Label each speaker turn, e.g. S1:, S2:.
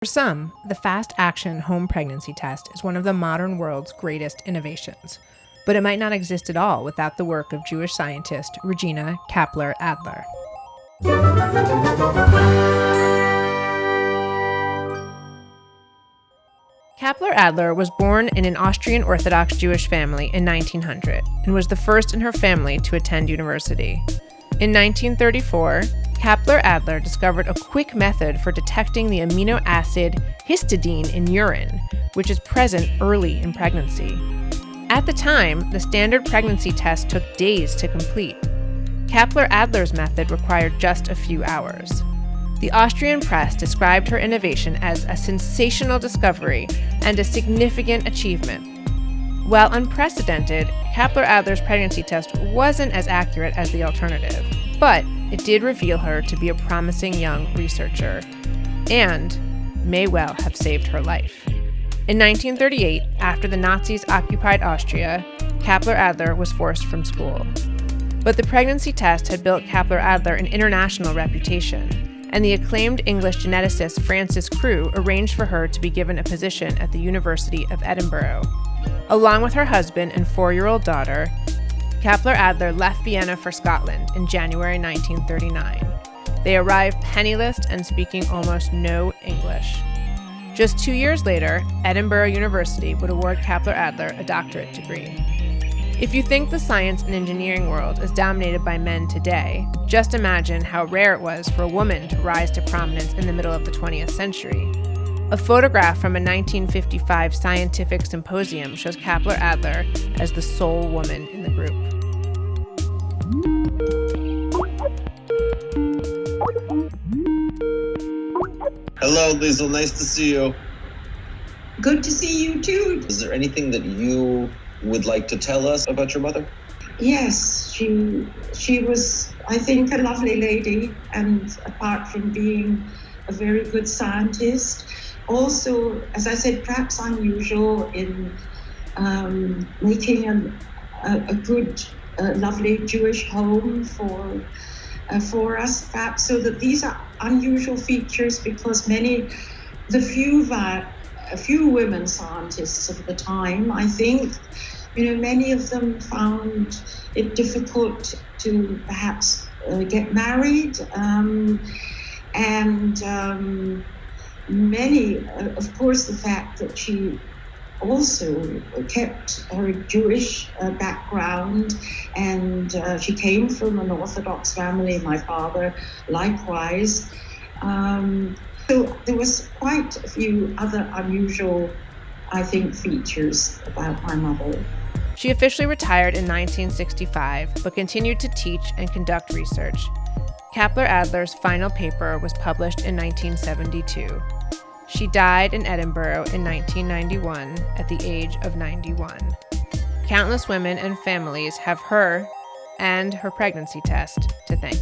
S1: For some, the fast-action home pregnancy test is one of the modern world's greatest innovations, but it might not exist at all without the work of Jewish scientist Regina Kapeller-Adler. Kapeller-Adler was born in an Austrian Orthodox Jewish family in 1900 and was the first in her family to attend university. In 1934, Kapeller-Adler discovered a quick method for detecting the amino acid histidine in urine, which is present early in pregnancy. At the time, the standard pregnancy test took days to complete. Kapeller-Adler's method required just a few hours. The Austrian press described her innovation as a sensational discovery and a significant achievement. While unprecedented, Kapeller-Adler's pregnancy test wasn't as accurate as the alternative, but it did reveal her to be a promising young researcher, and may well have saved her life. In 1938, after the Nazis occupied Austria, Kapeller-Adler was forced from school. But the pregnancy test had built Kapeller-Adler an international reputation, and the acclaimed English geneticist Frances Crewe arranged for her to be given a position at the University of Edinburgh. Along with her husband and 4-year-old daughter, Kapeller-Adler left Vienna for Scotland in January 1939. They arrived penniless and speaking almost no English. Just 2 years later, Edinburgh University would award Kapeller-Adler a doctorate degree. If you think the science and engineering world is dominated by men today, just imagine how rare it was for a woman to rise to prominence in the middle of the 20th century. A photograph from a 1955 scientific symposium shows Kapeller-Adler as the sole woman in the group.
S2: Hello, Liesl. Nice to see you.
S3: Good to see you too.
S2: Is there anything that you would like to tell us about your mother?
S3: Yes, she was, I think, a lovely lady, and apart from being a very good scientist, also, as I said, perhaps unusual in making a good, lovely Jewish home for us, perhaps, so that these are unusual features because a few women scientists of the time, I think, many of them found it difficult to perhaps get married, and many, of course, the fact that she also kept her Jewish background, and she came from an Orthodox family, my father likewise. So there was quite a few other unusual, I think, features about my mother.
S1: She officially retired in 1965, but continued to teach and conduct research. Kapeller-Adler's final paper was published in 1972. She died in Edinburgh in 1991 at the age of 91. Countless women and families have her and her pregnancy test to thank.